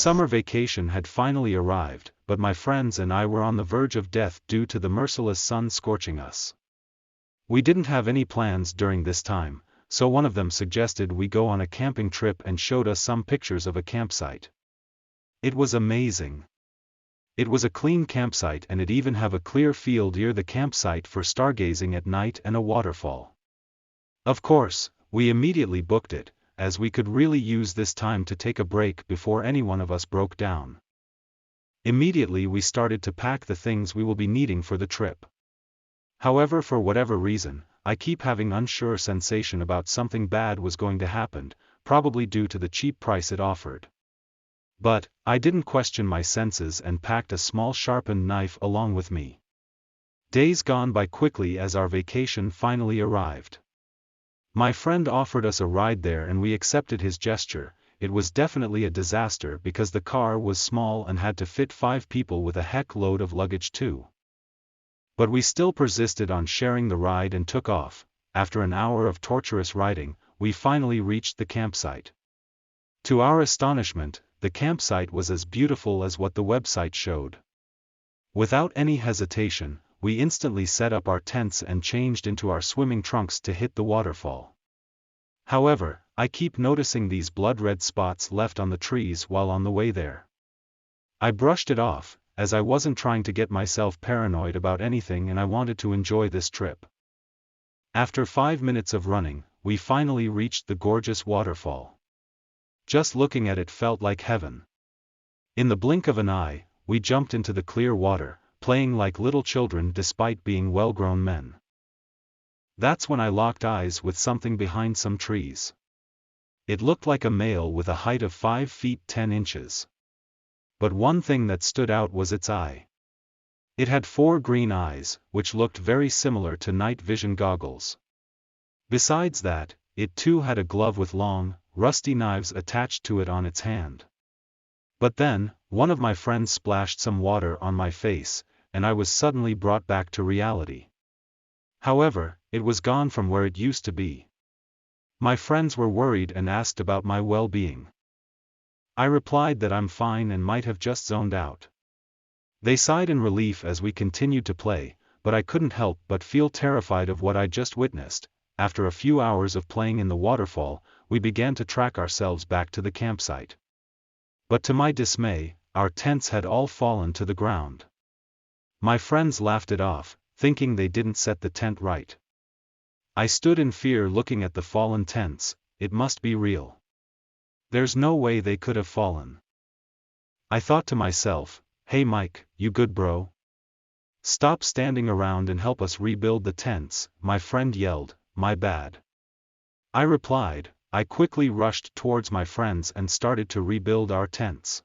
summer vacation had finally arrived, but my friends and I were on the verge of death due to the merciless sun scorching us. We didn't have any plans during this time, so one of them suggested we go on a camping trip and showed us some pictures of a campsite. It was amazing. It was a clean campsite and it even have a clear field near the campsite for stargazing at night and a waterfall. Of course, we immediately booked it, as we could really use this time to take a break before any one of us broke down. Immediately we started to pack the things we will be needing for the trip. However, for whatever reason, I keep having unsure sensation about something bad was going to happen, probably due to the cheap price it offered. But, I didn't question my senses and packed a small sharpened knife along with me. Days gone by quickly as our vacation finally arrived. My friend offered us a ride there and we accepted his gesture. It was definitely a disaster because the car was small and had to fit 5 people with a heck load of luggage too. But we still persisted on sharing the ride and took off. After an hour of torturous riding, we finally reached the campsite. To our astonishment, the campsite was as beautiful as what the website showed. Without any hesitation, we instantly set up our tents and changed into our swimming trunks to hit the waterfall. However, I keep noticing these blood-red spots left on the trees while on the way there. I brushed it off, as I wasn't trying to get myself paranoid about anything and I wanted to enjoy this trip. After 5 minutes of running, we finally reached the gorgeous waterfall. Just looking at it felt like heaven. In the blink of an eye, we jumped into the clear water, playing like little children despite being well-grown men. That's when I locked eyes with something behind some trees. It looked like a male with a height of 5 feet 10 inches. But one thing that stood out was its eye. It had 4 green eyes, which looked very similar to night vision goggles. Besides that, it too had a glove with long, rusty knives attached to it on its hand. But then, one of my friends splashed some water on my face, and I was suddenly brought back to reality. However, it was gone from where it used to be. My friends were worried and asked about my well-being. I replied that I'm fine and might have just zoned out. They sighed in relief as we continued to play, but I couldn't help but feel terrified of what I just witnessed. After a few hours of playing in the waterfall, we began to track ourselves back to the campsite. But to my dismay, our tents had all fallen to the ground. My friends laughed it off, thinking they didn't set the tent right. I stood in fear looking at the fallen tents. It must be real. There's no way they could have fallen. I thought to myself, hey Mike, you good bro? Stop standing around and help us rebuild the tents. My friend yelled, my bad. I replied, I quickly rushed towards my friends and started to rebuild our tents.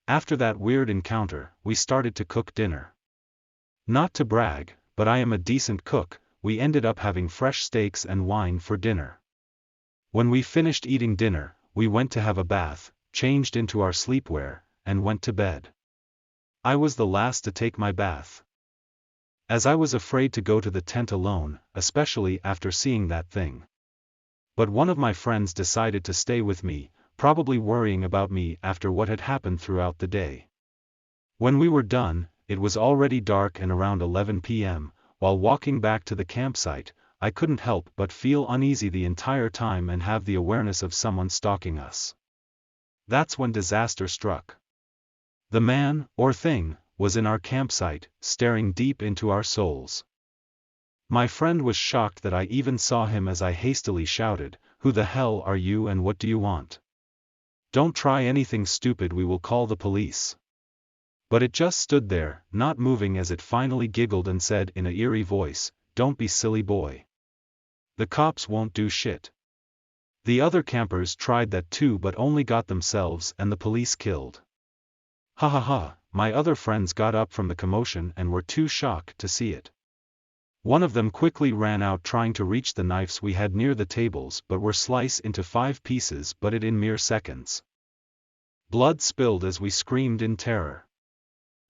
After that weird encounter, we started to cook dinner. Not to brag, but I am a decent cook. We ended up having fresh steaks and wine for dinner. When we finished eating dinner, we went to have a bath, changed into our sleepwear, and went to bed. I was the last to take my bath, as I was afraid to go to the tent alone, especially after seeing that thing. But one of my friends decided to stay with me, probably worrying about me after what had happened throughout the day. When we were done, it was already dark and around 11 p.m., while walking back to the campsite, I couldn't help but feel uneasy the entire time and have the awareness of someone stalking us. That's when disaster struck. The man, or thing, was in our campsite, staring deep into our souls. My friend was shocked that I even saw him as I hastily shouted, "Who the hell are you and what do you want? Don't try anything stupid, we will call the police." But it just stood there, not moving as it finally giggled and said in a eerie voice, "Don't be silly boy. The cops won't do shit." The other campers tried that too but only got themselves and the police killed. Ha ha ha, my other friends got up from the commotion and were too shocked to see it. One of them quickly ran out trying to reach the knives we had near the tables but were sliced into 5 pieces but it in mere seconds. Blood spilled as we screamed in terror.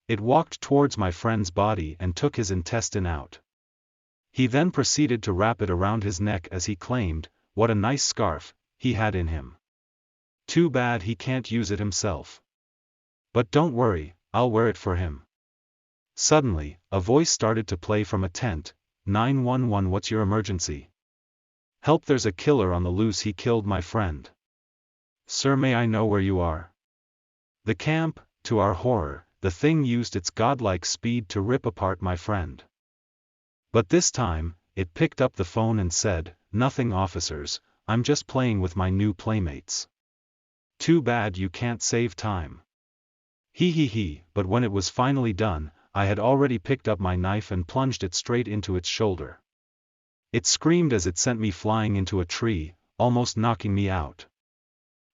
It walked towards my friend's body and took his intestine out. He then proceeded to wrap it around his neck as he claimed, what a nice scarf he had in him. Too bad he can't use it himself. But don't worry, I'll wear it for him. Suddenly, a voice started to play from a tent. 911, what's your emergency? Help, there's a killer on the loose, he killed my friend. Sir, may I know where you are? The camp. To our horror, the thing used its godlike speed to rip apart my friend. But this time, it picked up the phone and said, nothing officers, I'm just playing with my new playmates. Too bad you can't save time. He, but when it was finally done, I had already picked up my knife and plunged it straight into its shoulder. It screamed as it sent me flying into a tree, almost knocking me out.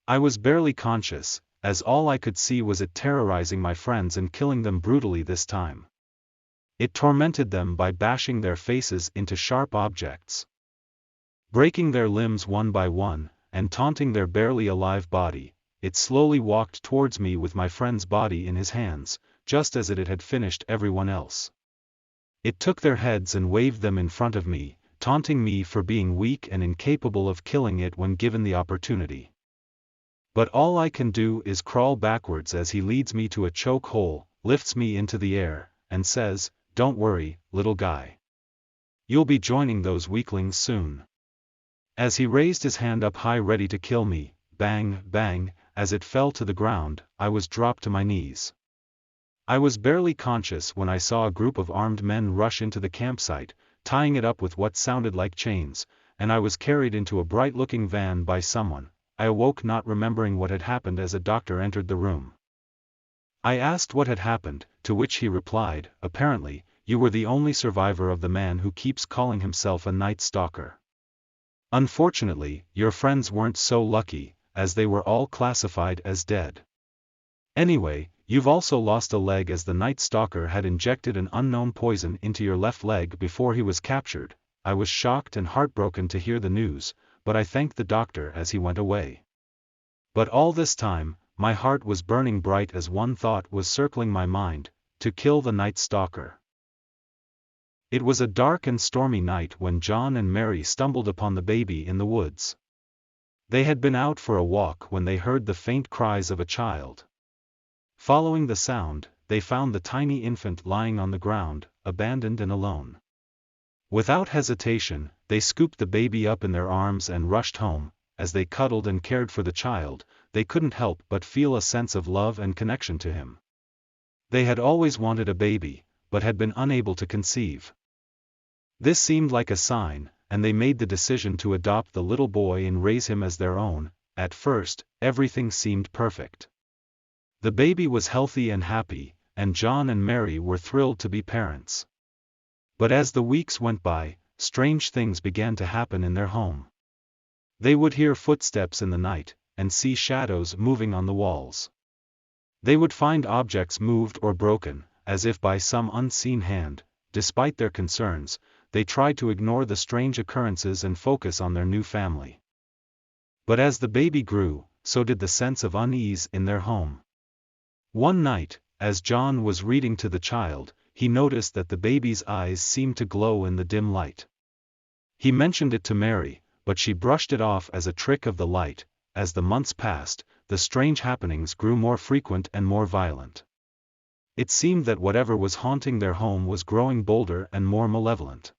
I was barely conscious, as all I could see was it terrorizing my friends and killing them brutally this time. It tormented them by bashing their faces into sharp objects, breaking their limbs one by one, and taunting their barely alive body. It slowly walked towards me with my friend's body in his hands, just as it had finished everyone else. It took their heads and waved them in front of me, taunting me for being weak and incapable of killing it when given the opportunity. But all I can do is crawl backwards as he leads me to a choke hole, lifts me into the air, and says, don't worry, little guy. You'll be joining those weaklings soon. As he raised his hand up high ready to kill me, bang, bang, as it fell to the ground, I was dropped to my knees. I was barely conscious when I saw a group of armed men rush into the campsite, tying it up with what sounded like chains, and I was carried into a bright-looking van by someone. I awoke not remembering what had happened as a doctor entered the room. I asked what had happened, to which he replied, apparently, you were the only survivor of the man who keeps calling himself a night stalker. Unfortunately, your friends weren't so lucky, as they were all classified as dead. Anyway, you've also lost a leg as the night stalker had injected an unknown poison into your left leg before he was captured. I was shocked and heartbroken to hear the news, but I thanked the doctor as he went away. But all this time, my heart was burning bright as one thought was circling my mind, to kill the night stalker. It was a dark and stormy night when John and Mary stumbled upon the baby in the woods. They had been out for a walk when they heard the faint cries of a child. Following the sound, they found the tiny infant lying on the ground, abandoned and alone. Without hesitation, they scooped the baby up in their arms and rushed home. As they cuddled and cared for the child, they couldn't help but feel a sense of love and connection to him. They had always wanted a baby, but had been unable to conceive. This seemed like a sign, and they made the decision to adopt the little boy and raise him as their own. At first, everything seemed perfect. The baby was healthy and happy, and John and Mary were thrilled to be parents. But as the weeks went by, strange things began to happen in their home. They would hear footsteps in the night, and see shadows moving on the walls. They would find objects moved or broken, as if by some unseen hand. Despite their concerns, they tried to ignore the strange occurrences and focus on their new family. But as the baby grew, so did the sense of unease in their home. One night, as John was reading to the child, he noticed that the baby's eyes seemed to glow in the dim light. He mentioned it to Mary, but she brushed it off as a trick of the light. As the months passed, the strange happenings grew more frequent and more violent. It seemed that whatever was haunting their home was growing bolder and more malevolent.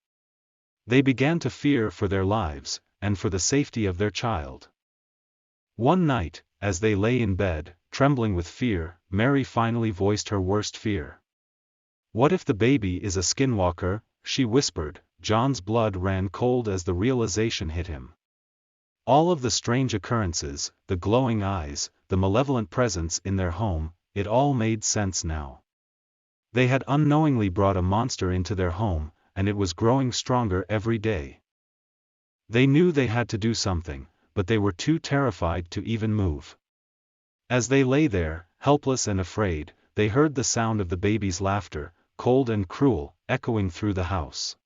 They began to fear for their lives, and for the safety of their child. One night, as they lay in bed, trembling with fear, Mary finally voiced her worst fear. "What if the baby is a skinwalker?" she whispered. John's blood ran cold as the realization hit him. All of the strange occurrences, the glowing eyes, the malevolent presence in their home, it all made sense now. They had unknowingly brought a monster into their home, and it was growing stronger every day. They knew they had to do something, but they were too terrified to even move. As they lay there, helpless and afraid, they heard the sound of the baby's laughter, cold and cruel, echoing through the house.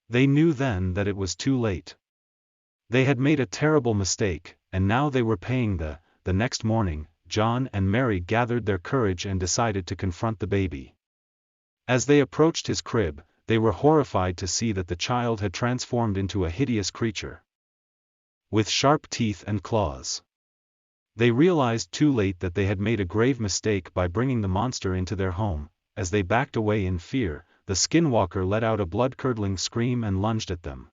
They knew then that it was too late. They had made a terrible mistake, and now they were paying the next morning, John and Mary gathered their courage and decided to confront the baby. As they approached his crib, they were horrified to see that the child had transformed into a hideous creature with sharp teeth and claws. They realized too late that they had made a grave mistake by bringing the monster into their home. As they backed away in fear, the skinwalker let out a blood-curdling scream and lunged at them.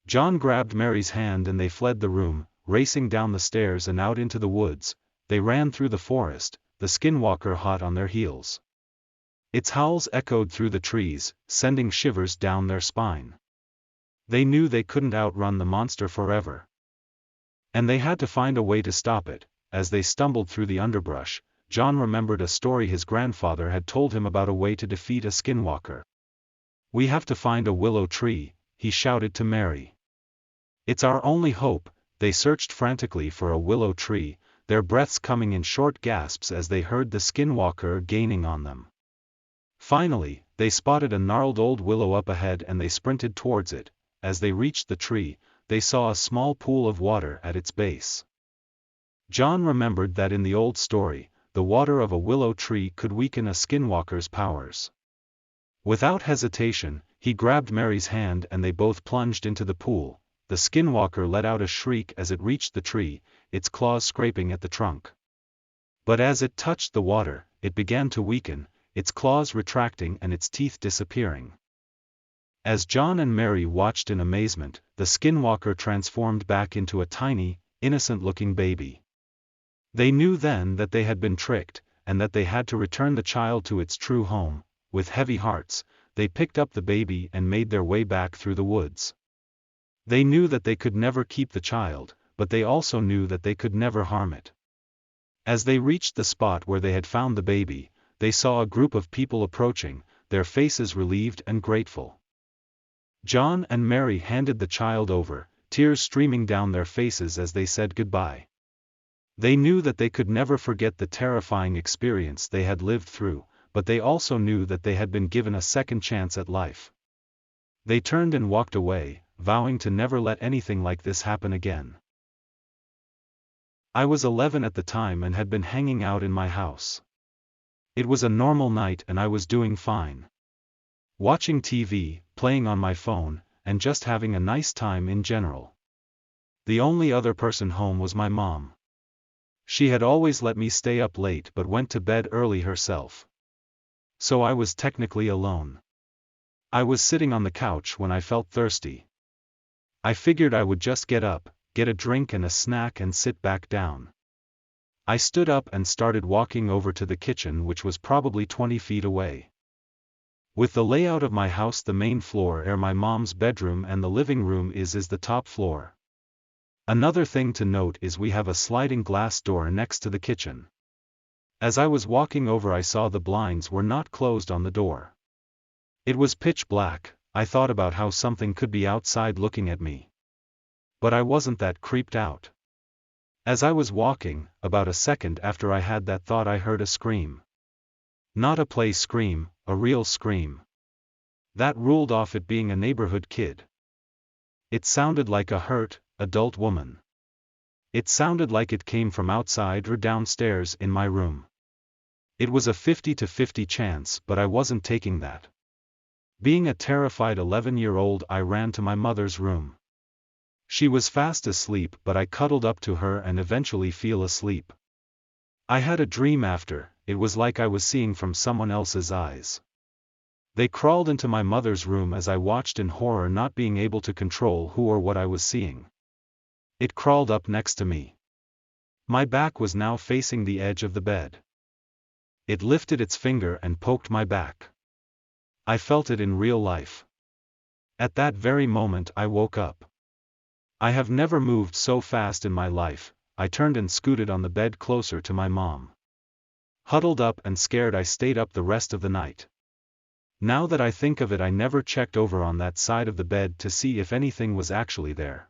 John grabbed Mary's hand and they fled the room, racing down the stairs and out into the woods. They ran through the forest, the skinwalker hot on their heels. Its howls echoed through the trees, sending shivers down their spine. They knew they couldn't outrun the monster forever. And they had to find a way to stop it. As they stumbled through the underbrush, John remembered a story his grandfather had told him about a way to defeat a skinwalker. "We have to find a willow tree," he shouted to Mary. "It's our only hope." They searched frantically for a willow tree, their breaths coming in short gasps as they heard the skinwalker gaining on them. Finally, they spotted a gnarled old willow up ahead and they sprinted towards it. As they reached the tree, they saw a small pool of water at its base. John remembered that in the old story, the water of a willow tree could weaken a skinwalker's powers. Without hesitation, he grabbed Mary's hand and they both plunged into the pool. The skinwalker let out a shriek as it reached the tree, its claws scraping at the trunk. But as it touched the water, it began to weaken, its claws retracting and its teeth disappearing. As John and Mary watched in amazement, the skinwalker transformed back into a tiny, innocent-looking baby. They knew then that they had been tricked, and that they had to return the child to its true home. With heavy hearts, they picked up the baby and made their way back through the woods. They knew that they could never keep the child, but they also knew that they could never harm it. As they reached the spot where they had found the baby, they saw a group of people approaching, their faces relieved and grateful. John and Mary handed the child over, tears streaming down their faces as they said goodbye. They knew that they could never forget the terrifying experience they had lived through, but they also knew that they had been given a second chance at life. They turned and walked away, vowing to never let anything like this happen again. I was 11 at the time and had been hanging out in my house. It was a normal night and I was doing fine. Watching TV, playing on my phone, and just having a nice time in general. The only other person home was my mom. She had always let me stay up late but went to bed early herself. So I was technically alone. I was sitting on the couch when I felt thirsty. I figured I would just get up, get a drink and a snack and sit back down. I stood up and started walking over to the kitchen, which was probably 20 feet away. With the layout of my house, the main floor are my mom's bedroom and the living room is the top floor. Another thing to note is we have a sliding glass door next to the kitchen. As I was walking over, I saw the blinds were not closed on the door. It was pitch black. I thought about how something could be outside looking at me. But I wasn't that creeped out. As I was walking, about a second after I had that thought, I heard a scream. Not a play scream, a real scream. That ruled off it being a neighborhood kid. It sounded like a hurt, adult woman. It sounded like it came from outside or downstairs in my room. It was a 50-50 chance, but I wasn't taking that. Being a terrified 11-year-old, I ran to my mother's room. She was fast asleep, but I cuddled up to her and eventually fell asleep. I had a dream after. It was like I was seeing from someone else's eyes. They crawled into my mother's room as I watched in horror, not being able to control who or what I was seeing. It crawled up next to me. My back was now facing the edge of the bed. It lifted its finger and poked my back. I felt it in real life. At that very moment I woke up. I have never moved so fast in my life. I turned and scooted on the bed closer to my mom. Huddled up and scared, I stayed up the rest of the night. Now that I think of it, I never checked over on that side of the bed to see if anything was actually there.